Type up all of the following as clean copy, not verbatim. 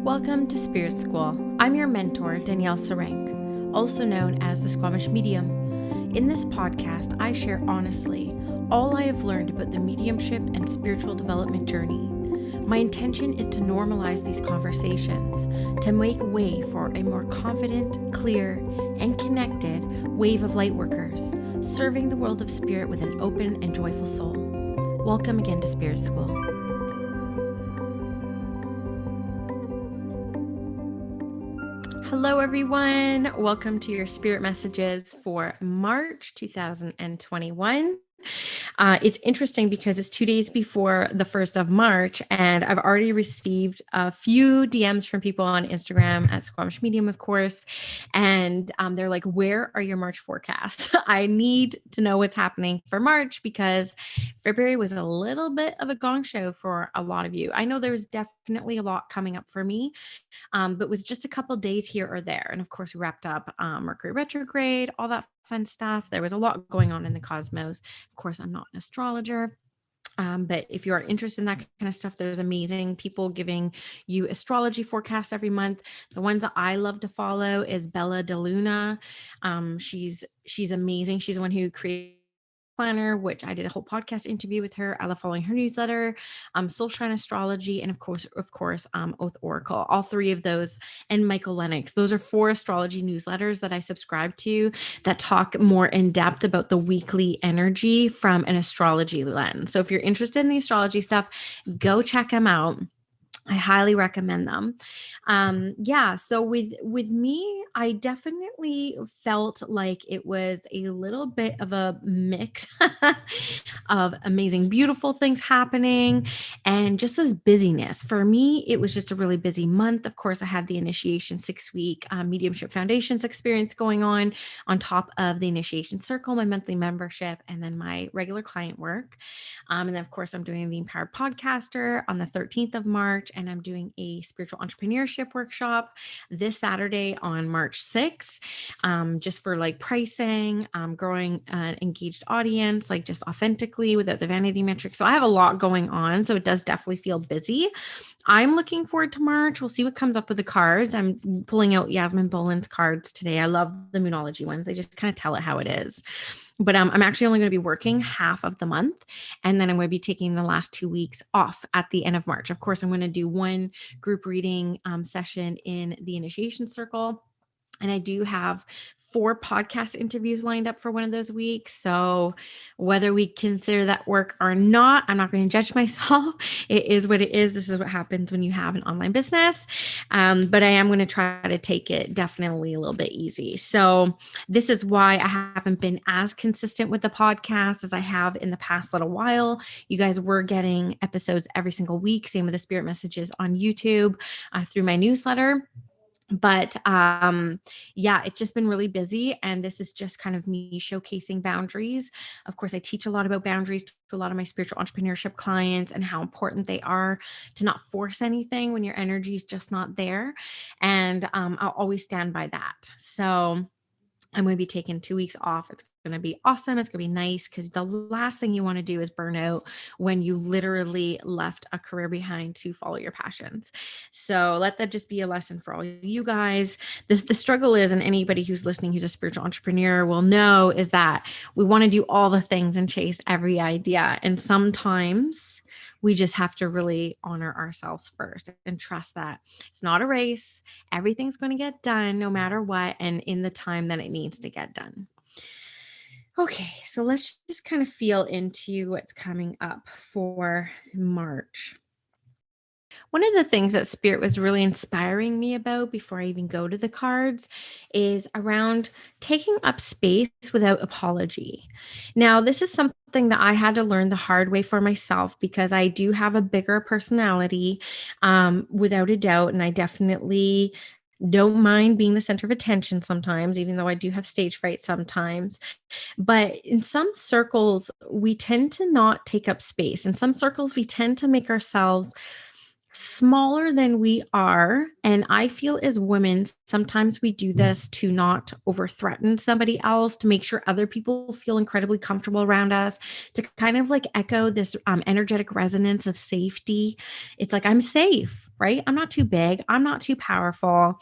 Welcome to Spirit School. I'm your mentor, Danielle Sarank, also known as the Squamish Medium. In this podcast, I share honestly all I have learned about the mediumship and spiritual development journey. My intention is to normalize these conversations, to make way for a more confident, clear, and connected wave of lightworkers, serving the world of spirit with an open and joyful soul. Welcome again to Spirit School. Hello, everyone. Welcome to your spirit messages for March 2021. It's interesting because it's 2 days before the 1st of March, and I've already received a few DMs from people on Instagram at Squamish Medium, of course, and they're like, where are your March forecasts? I need to know what's happening for March because February was a little bit of a gong show for a lot of you. I know there's definitely a lot coming up for me, but was just a couple days here or there. And of course, we wrapped up Mercury retrograde, all that fun stuff. There was a lot going on in the cosmos. Of course, I'm not an astrologer. But if you are interested in that kind of stuff, there's amazing people giving you astrology forecasts every month. The ones that I love to follow is Bella DeLuna. She's amazing. She's the one who created Planner, which I did a whole podcast interview with her. I love following her newsletter, Soulshine Astrology, and of course, Oath Oracle. All three of those, and Michael Lennox. Those are 4 astrology newsletters that I subscribe to that talk more in depth about the weekly energy from an astrology lens. So if you're interested in the astrology stuff, go check them out. I highly recommend them. So with me, I definitely felt like it was a little bit of a mix of amazing, beautiful things happening and just this busyness. For me, it was just a really busy month. Of course, I had the initiation 6-week mediumship foundations experience going on top of the initiation circle, my monthly membership, and then my regular client work. And then, of course, I'm doing the Empowered Podcaster on the 13th of March, and I'm doing a spiritual entrepreneurship workshop this Saturday on March 6th, just for like pricing, growing an engaged audience, like just authentically without the vanity metrics. So I have a lot going on. So it does definitely feel busy. I'm looking forward to March. We'll see what comes up with the cards. I'm pulling out Yasmin Boland's cards today. I love the Moonology ones. They just kind of tell it how it is. But I'm actually only going to be working half of the month. And then I'm going to be taking the last 2 weeks off at the end of March. Of course, I'm going to do one group reading session in the initiation circle. And I do have 4 podcast interviews lined up for one of those weeks. So whether we consider that work or not, I'm not going to judge myself. It is what it is. This is what happens when you have an online business. But I am going to try to take it definitely a little bit easy. So this is why I haven't been as consistent with the podcast as I have in the past little while. You guys were getting episodes every single week. Same with the spirit messages on YouTube, through my newsletter. But it's just been really busy, and this is just kind of me showcasing boundaries. Of course, I teach a lot about boundaries to a lot of my spiritual entrepreneurship clients and how important they are to not force anything when your energy is just not there. And I'll always stand by that. So I'm going to be taking 2 weeks off. It's going to be awesome. It's going to be nice because the last thing you want to do is burn out when you literally left a career behind to follow your passions. So let that just be a lesson for all you guys. The struggle is, and anybody who's listening who's a spiritual entrepreneur will know, is that we want to do all the things and chase every idea. And sometimes we just have to really honor ourselves first and trust that it's not a race. Everything's going to get done no matter what, and in the time that it needs to get done. Okay, so let's just kind of feel into what's coming up for March. One of the things that Spirit was really inspiring me about before I even go to the cards is around taking up space without apology. Now, this is something that I had to learn the hard way for myself because I do have a bigger personality, without a doubt. And I definitely don't mind being the center of attention sometimes, even though I do have stage fright sometimes. But in some circles, we tend to not take up space. In some circles, we tend to make ourselves smaller than we are. And I feel as women, sometimes we do this to not over threaten somebody else, to make sure other people feel incredibly comfortable around us, to kind of like echo this energetic resonance of safety. It's like, I'm safe, right? I'm not too big. I'm not too powerful.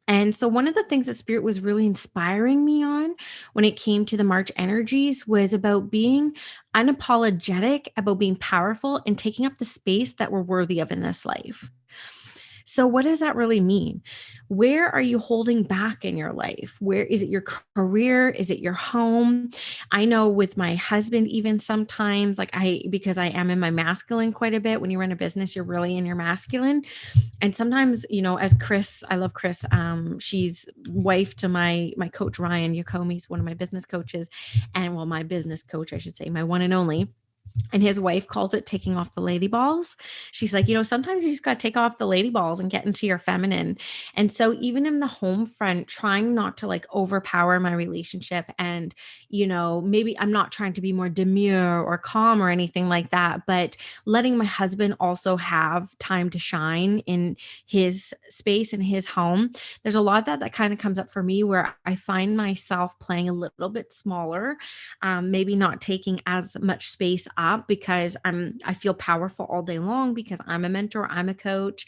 And so, one of the things that Spirit was really inspiring me on when it came to the March energies was about being unapologetic, about being powerful and taking up the space that we're worthy of in this life. So, what does that really mean? Where are you holding back in your life? Where is it your career? Is it your home? I know with my husband, even sometimes, because I am in my masculine quite a bit. When you run a business, you're really in your masculine. And sometimes, as Chris, I love Chris. She's wife to my coach, Ryan Yakomi's one of my business coaches. And well, my business coach, I should say, my one and only. And his wife calls it taking off the lady balls. She's like, sometimes you just got to take off the lady balls and get into your feminine. And so, even in the home front, trying not to like overpower my relationship. And, maybe I'm not trying to be more demure or calm or anything like that, but letting my husband also have time to shine in his space in his home. There's a lot of that kind of comes up for me where I find myself playing a little bit smaller, maybe not taking as much space up because I feel powerful all day long because I'm a mentor, I'm a coach,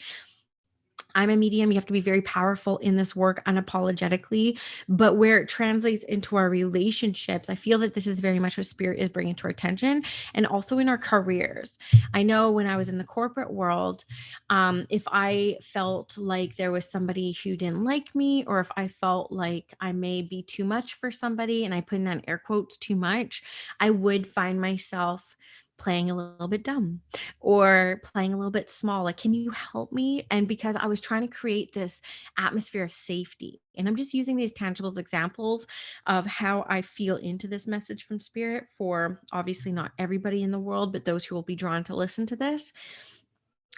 I'm a medium. You have to be very powerful in this work unapologetically. But where it translates into our relationships, I feel that this is very much what Spirit is bringing to our attention, and also in our careers. I know when I was in the corporate world, if I felt like there was somebody who didn't like me, or if I felt like I may be too much for somebody, and I put in that air quotes too much, I would find myself playing a little bit dumb or playing a little bit small. Like, can you help me? And because I was trying to create this atmosphere of safety. And I'm just using these tangible examples of how I feel into this message from Spirit for obviously not everybody in the world, but those who will be drawn to listen to this.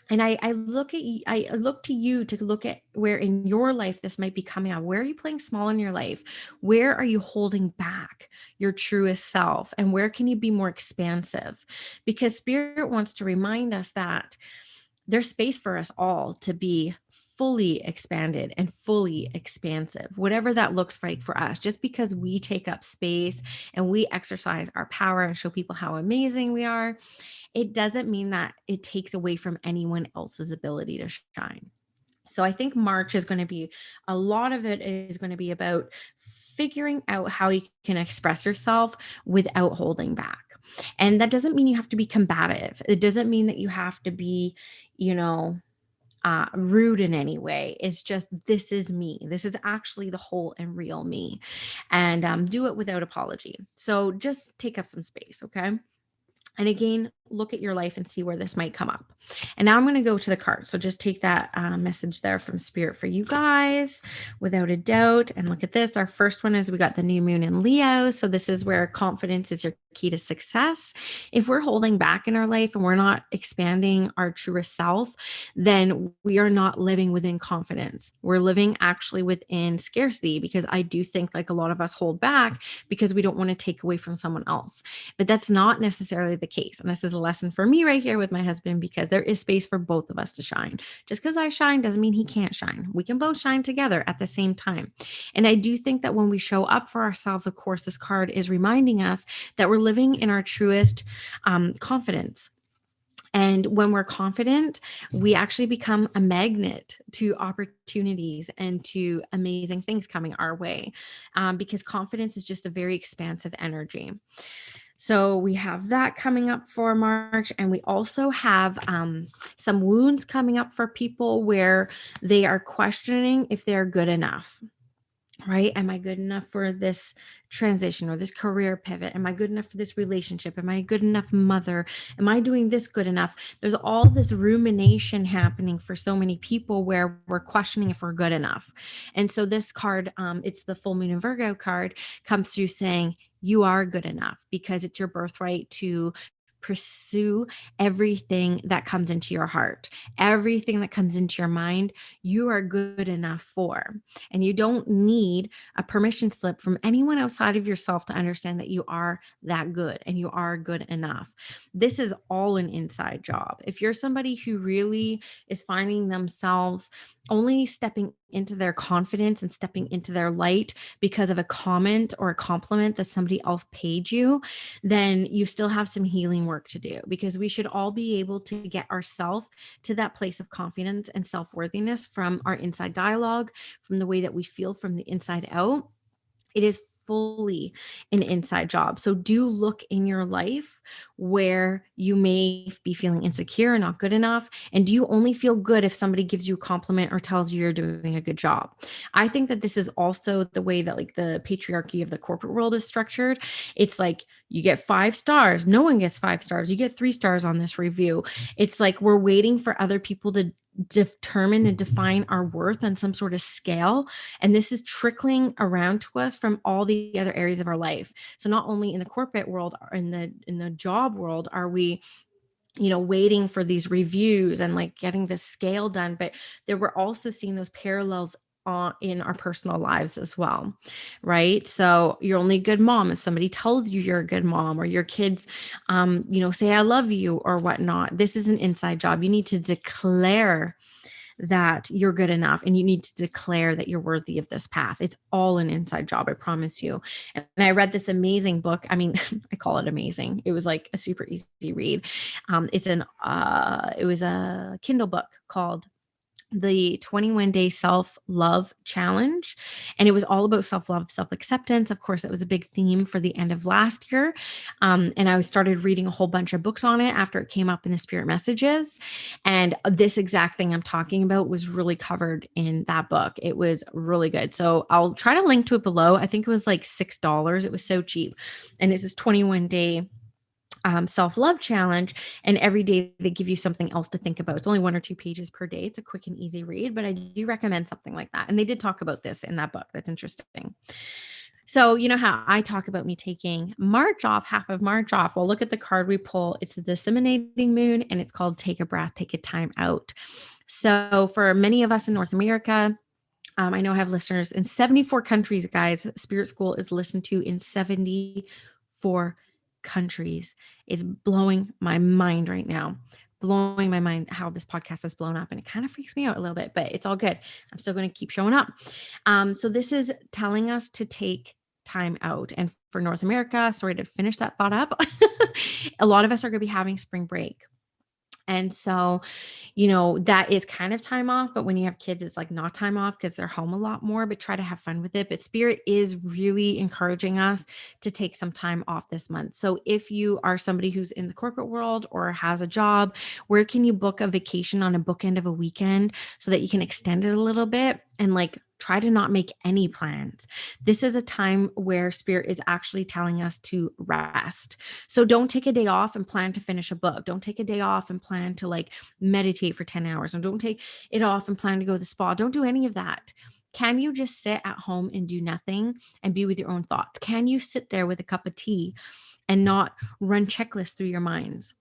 And I look at you, I look to you to look at where in your life this might be coming out. Where are you playing small in your life? Where are you holding back your truest self? And where can you be more expansive? Because Spirit wants to remind us that there's space for us all to be fully expanded and fully expansive, whatever that looks like for us. Just because we take up space and we exercise our power and show people how amazing we are, it doesn't mean that it takes away from anyone else's ability to shine. So I think March is going to be a lot of it is going to be about figuring out how you can express yourself without holding back. And that doesn't mean you have to be combative. It doesn't mean that you have to be, you know, rude in any way. It's just, this is me. This is actually the whole and real me. And do it without apology. So just take up some space. Okay. And again, look at your life and see where this might come up. And now I'm going to go to the cards. So just take that message there from Spirit for you guys, without a doubt. And look at this. Our first one is we got the new moon in Leo. So this is where confidence is your key to success. If we're holding back in our life and we're not expanding our truest self, then we are not living within confidence. We're living actually within scarcity, because I do think like a lot of us hold back because we don't want to take away from someone else. But that's not necessarily the case. And this is a lesson for me right here with my husband, because there is space for both of us to shine. Just because I shine doesn't mean he can't shine. We can both shine together at the same time. And I do think that when we show up for ourselves, of course, this card is reminding us that we're living in our truest confidence. And when we're confident, we actually become a magnet to opportunities and to amazing things coming our way, because confidence is just a very expansive energy. So we have that coming up for March. And we also have some wounds coming up for people where they are questioning if they're good enough. Right? Am I good enough for this transition or this career pivot? Am I good enough for this relationship? Am I a good enough mother? Am I doing this good enough? There's all this rumination happening for so many people where we're questioning if we're good enough. And so this card, it's the full moon in Virgo card, comes through saying you are good enough, because it's your birthright to pursue everything that comes into your heart, everything that comes into your mind, you are good enough for. And you don't need a permission slip from anyone outside of yourself to understand that you are that good and you are good enough. This is all an inside job. If you're somebody who really is finding themselves only stepping into their confidence and stepping into their light because of a comment or a compliment that somebody else paid you, then you still have some healing work to do, because we should all be able to get ourselves to that place of confidence and self-worthiness from our inside dialogue, from the way that we feel from the inside out. It is fully an inside job. So do look in your life where you may be feeling insecure, not good enough. And do you only feel good if somebody gives you a compliment or tells you you're doing a good job? I think that this is also the way that like the patriarchy of the corporate world is structured. It's like you get 5 stars. No one gets 5 stars. You get 3 stars on this review. It's like we're waiting for other people to determine and define our worth on some sort of scale, and this is trickling around to us from all the other areas of our life. So not only in the corporate world or in the job world are we waiting for these reviews and like getting this scale done, but there we're also seeing those parallels in our personal lives as well, right? So you're only a good mom if somebody tells you you're a good mom, or your kids say I love you or whatnot. This is an inside job. You need to declare that you're good enough, and you need to declare that you're worthy of this path. It's all an inside job, I promise you. And I read this amazing book. I mean, I call it amazing. It was like a super easy read. It was a Kindle book called the 21-day self-love challenge, and it was all about self-love, self-acceptance. Of course, that was a big theme for the end of last year, and I started reading a whole bunch of books on it after it came up in the spirit messages, and this exact thing I'm talking about was really covered in that book. It was really good, so I'll try to link to it below. I think it was like $6. It was so cheap, and it's this 21-day self-love challenge, and every day they give you something else to think about. It's only 1 or 2 pages per day. It's a quick and easy read, but I do recommend something like that. And they did talk about this in that book. That's interesting. So you know how I talk about me taking March off, half of March off. Well, look at the card we pull. It's the disseminating moon, and it's called Take a Breath, Take a Time Out. So for many of us in North America, I know I have listeners in 74 countries, guys. Spirit School is listened to in 74 countries. It's blowing my mind right now. Blowing my mind how this podcast has blown up, and it kind of freaks me out a little bit, but it's all good. I'm still going to keep showing up. So this is telling us to take time out. And for North America, sorry to finish that thought up, a lot of us are going to be having spring break. And so, that is kind of time off, but when you have kids, it's like not time off because they're home a lot more, but try to have fun with it. But Spirit is really encouraging us to take some time off this month. So if you are somebody who's in the corporate world or has a job, where can you book a vacation on a bookend of a weekend so that you can extend it a little bit and like try to not make any plans? This is a time where Spirit is actually telling us to rest. So don't take a day off and plan to finish a book. Don't take a day off and plan to like meditate for 10 hours. And don't take it off and plan to go to the spa. Don't do any of that. Can you just sit at home and do nothing and be with your own thoughts? Can you sit there with a cup of tea and not run checklists through your minds?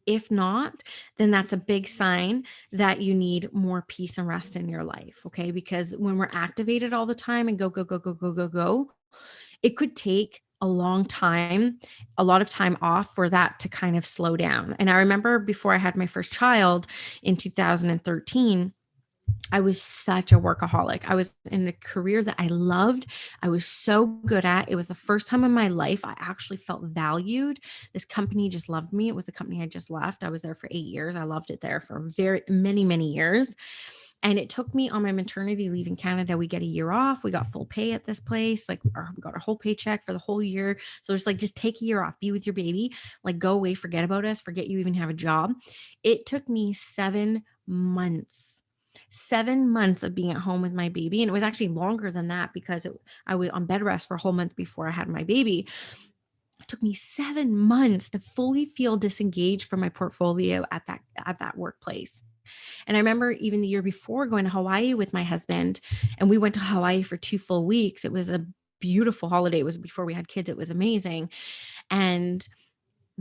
If not, then that's a big sign that you need more peace and rest in your life. Okay. Because when we're activated all the time and go, go, go, go, go, go, go, it could take a long time, a lot of time off for that to kind of slow down. And I remember before I had my first child in 2013, I was such a workaholic. I was in a career that I loved. I was so good at. It was the first time in my life I actually felt valued. This company just loved me. It was the company I just left. I was there for 8 years. I loved it there for very many, many years. And it took me on my maternity leave in Canada. We get a year off. We got full pay at this place. Like we got our whole paycheck for the whole year. So it's like, just take a year off, be with your baby, like go away, forget about us, forget you even have a job. It took me 7 months of being at home with my baby. And it was actually longer than that because I was on bed rest for a whole month before I had my baby. It took me 7 months to fully feel disengaged from my portfolio at that workplace. And I remember even the year before going to Hawaii with my husband, and we went to Hawaii for 2 full weeks. It was a beautiful holiday. It was before we had kids. It was amazing. And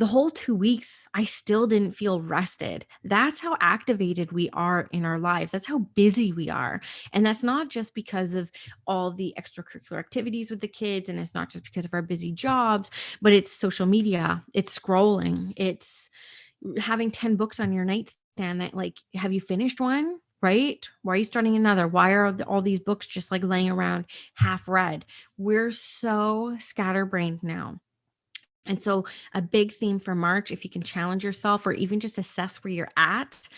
the whole 2 weeks, I still didn't feel rested. That's how activated we are in our lives. That's how busy we are. And that's not just because of all the extracurricular activities with the kids. And it's not just because of our busy jobs, but it's social media, it's scrolling, it's having 10 books on your nightstand that, like, have you finished one? Right? Why are you starting another? Why are all these books just like laying around half read? We're so scatterbrained now. And so, a big theme for March, if you can challenge yourself or even just assess where you're at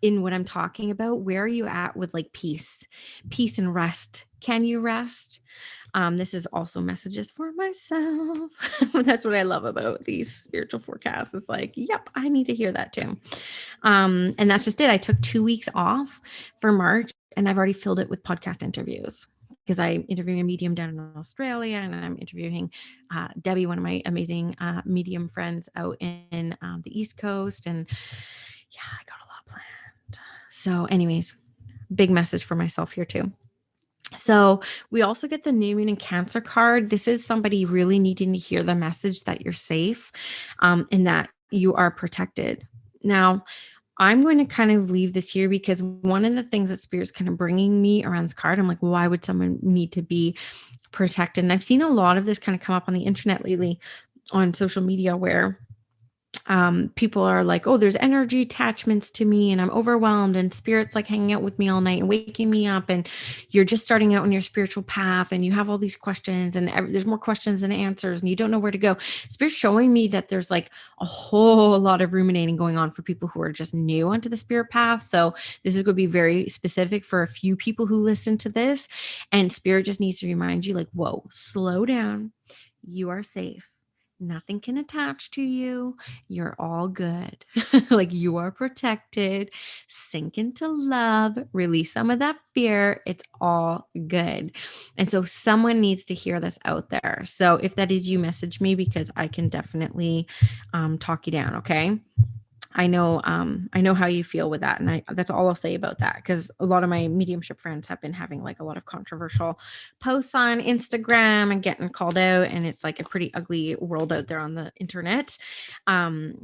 in what I'm talking about, where are you at with like peace and rest? Can you rest? This is also messages for myself. That's what I love about these spiritual forecasts. It's like, yep, I need to hear that too. And that's just it. I took 2 weeks off for March and I've already filled it with podcast interviews because I'm interviewing a medium down in Australia and I'm interviewing Debbie, one of my amazing medium friends out in the East Coast. And yeah, I got a lot planned. So anyways, big message for myself here too. So we also get the New Moon and Cancer card. This is somebody really needing to hear the message that you're safe and that you are protected. Now, I'm going to kind of leave this here because one of the things that Spirit's kind of bringing me around this card, I'm like, why would someone need to be protected? And I've seen a lot of this kind of come up on the internet lately on social media where people are like, oh, there's energy attachments to me and I'm overwhelmed and Spirit's like hanging out with me all night and waking me up. And you're just starting out on your spiritual path and you have all these questions and there's more questions than answers and you don't know where to go. Spirit's showing me that there's like a whole lot of ruminating going on for people who are just new onto the spirit path. So this is going to be very specific for a few people who listen to this. And Spirit just needs to remind you like, whoa, slow down. You are safe. Nothing can attach to you. You're all good. Like you are protected. Sink into love. Release some of that fear. It's all good. And so someone needs to hear this out there. So if that is you, message me because I can definitely talk you down. Okay. I know how you feel with that. And that's all I'll say about that. Cause a lot of my mediumship friends have been having like a lot of controversial posts on Instagram and getting called out. And it's like a pretty ugly world out there on the internet.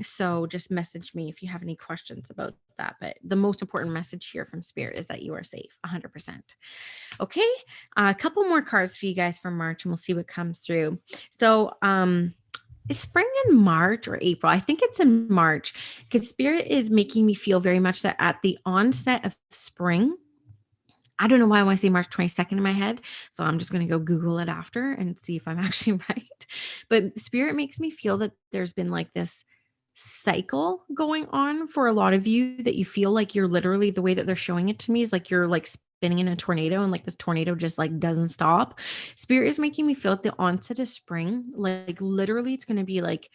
So just message me if you have any questions about that. But the most important message here from Spirit is that you are safe 100%. Okay. A couple more cards for you guys for March and we'll see what comes through. So, is spring in March or April? I think it's in March because Spirit is making me feel very much that at the onset of spring, I don't know why I want to say March 22nd in my head. So I'm just going to go Google it after and see if I'm actually right. But Spirit makes me feel that there's been like this cycle going on for a lot of you that you feel like you're literally, the way that they're showing it to me is like you're like spinning in a tornado and like this tornado just like doesn't stop. Spirit is making me feel at the onset of spring, like literally it's going to be like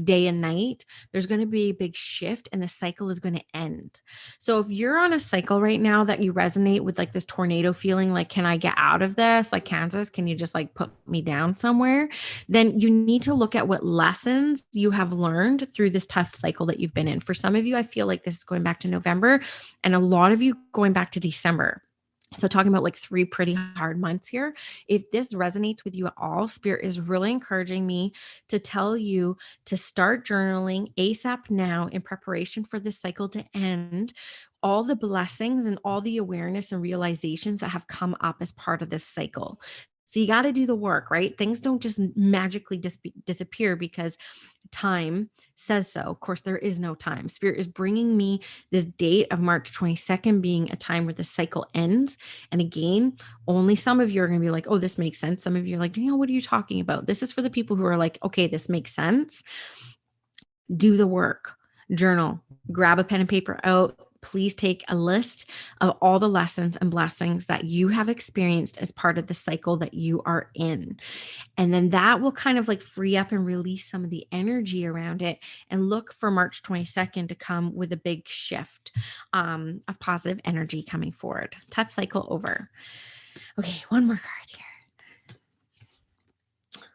day and night. There's going to be a big shift and the cycle is going to end. So if you're on a cycle right now that you resonate with like this tornado feeling, like, can I get out of this? Like Kansas, can you just like put me down somewhere? Then you need to look at what lessons you have learned through this tough cycle that you've been in. For some of you, I feel like this is going back to November and a lot of you going back to December. So talking about like 3 pretty hard months here. If this resonates with you at all, Spirit is really encouraging me to tell you to start journaling ASAP now in preparation for this cycle to end. All the blessings and all the awareness and realizations that have come up as part of this cycle. So you got to do the work, right? Things don't just magically disappear because time says so. Of course, there is no time. Spirit is bringing me this date of March 22nd being a time where the cycle ends. And again, only some of you are going to be like, oh, this makes sense. Some of you are like, Danielle, what are you talking about? This is for the people who are like, okay, this makes sense. Do the work, journal, grab a pen and paper out. Please take a list of all the lessons and blessings that you have experienced as part of the cycle that you are in. And then that will kind of like free up and release some of the energy around it and look for March 22nd to come with a big shift of positive energy coming forward. Tough cycle over. Okay, one more card here.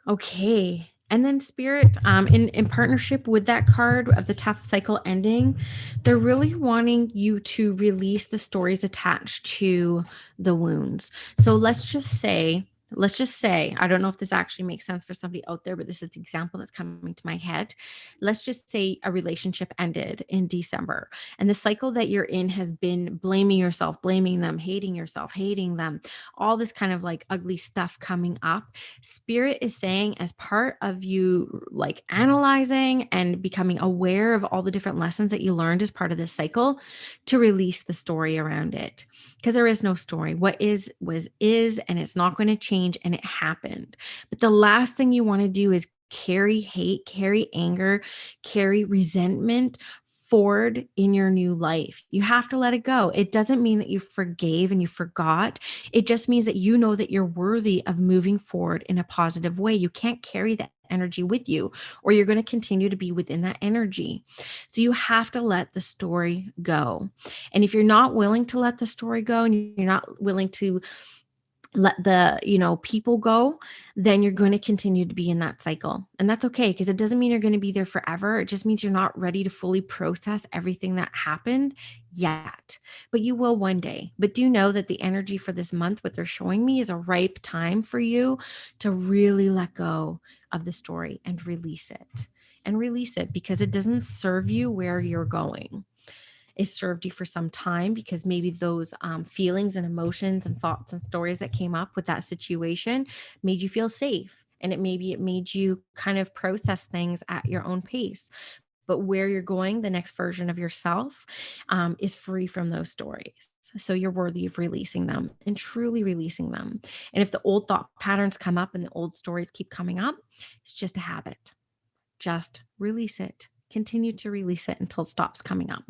Okay. And then Spirit, in partnership with that card of the tough cycle ending, they're really wanting you to release the stories attached to the wounds. So let's just say let's just say, I don't know if this actually makes sense for somebody out there, but this is the example that's coming to my head. Let's just say a relationship ended in December, and the cycle that you're in has been blaming yourself, blaming them, hating yourself, hating them, all this kind of like ugly stuff coming up. Spirit is saying, as part of you like analyzing and becoming aware of all the different lessons that you learned as part of this cycle, to release the story around it. Because there is no story. What is, was, is, and it's not going to change, and it happened. But the last thing you want to do is carry hate, carry anger, carry resentment forward in your new life. You have to let it go. It doesn't mean that you forgave and you forgot. It just means that you know that you're worthy of moving forward in a positive way. You can't carry that energy with you, or you're going to continue to be within that energy. So you have to let the story go. And if you're not willing to let the story go, and you're not willing to let the, people go, then you're going to continue to be in that cycle. And that's okay, because it doesn't mean you're going to be there forever. It just means you're not ready to fully process everything that happened yet, but you will one day. But do know that the energy for this month, what they're showing me, is a ripe time for you to really let go of the story and release it. And release it because it doesn't serve you where you're going. It served you for some time because maybe those feelings and emotions and thoughts and stories that came up with that situation made you feel safe. And it made you kind of process things at your own pace. But where you're going, the next version of yourself, is free from those stories. So you're worthy of releasing them and truly releasing them. And if the old thought patterns come up and the old stories keep coming up, it's just a habit. Just release it. Continue to release it until it stops coming up.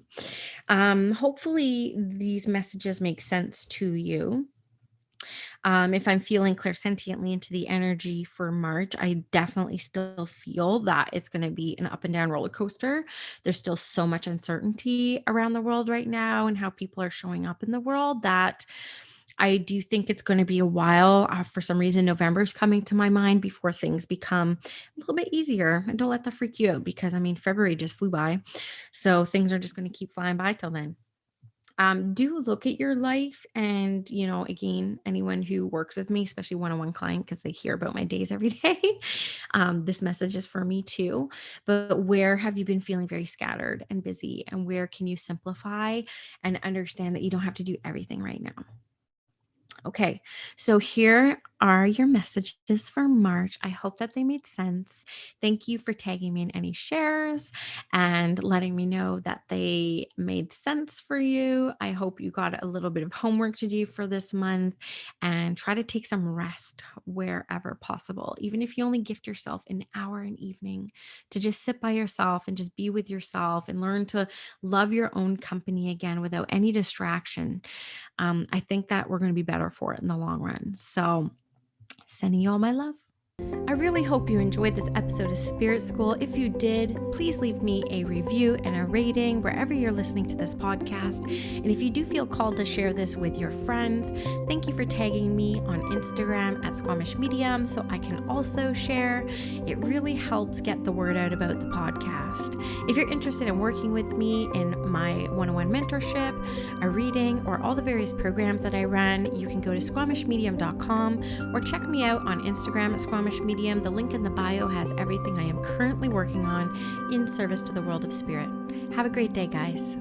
Hopefully, these messages make sense to you. If I'm feeling clairsentiently into the energy for March, I definitely still feel that it's going to be an up and down roller coaster. There's still so much uncertainty around the world right now and how people are showing up in the world that I do think it's going to be a while. For some reason, November's coming to my mind before things become a little bit easier. And don't let that freak you out, because February just flew by. So things are just going to keep flying by till then. Do look at your life, and again, anyone who works with me, especially one-on-one client, because they hear about my days every day, this message is for me too. But where have you been feeling very scattered and busy, and where can you simplify and understand that you don't have to do everything right now? Okay, so here are your messages for March. I hope that they made sense. Thank you for tagging me in any shares and letting me know that they made sense for you. I hope you got a little bit of homework to do for this month, and try to take some rest wherever possible. Even if you only gift yourself an hour an evening to just sit by yourself and just be with yourself and learn to love your own company again without any distraction. I think that we're going to be better for it in the long run. So, sending you all my love. I really hope you enjoyed this episode of Spirit School. If you did, please leave me a review and a rating wherever you're listening to this podcast. And if you do feel called to share this with your friends, thank you for tagging me on Instagram at Squamish Medium so I can also share. It really helps get the word out about the podcast. If you're interested in working with me in my one-on-one mentorship, a reading, or all the various programs that I run, you can go to squamishmedium.com or check me out on Instagram at Squamish Medium. The link in the bio has everything I am currently working on in service to the world of spirit. Have a great day, guys.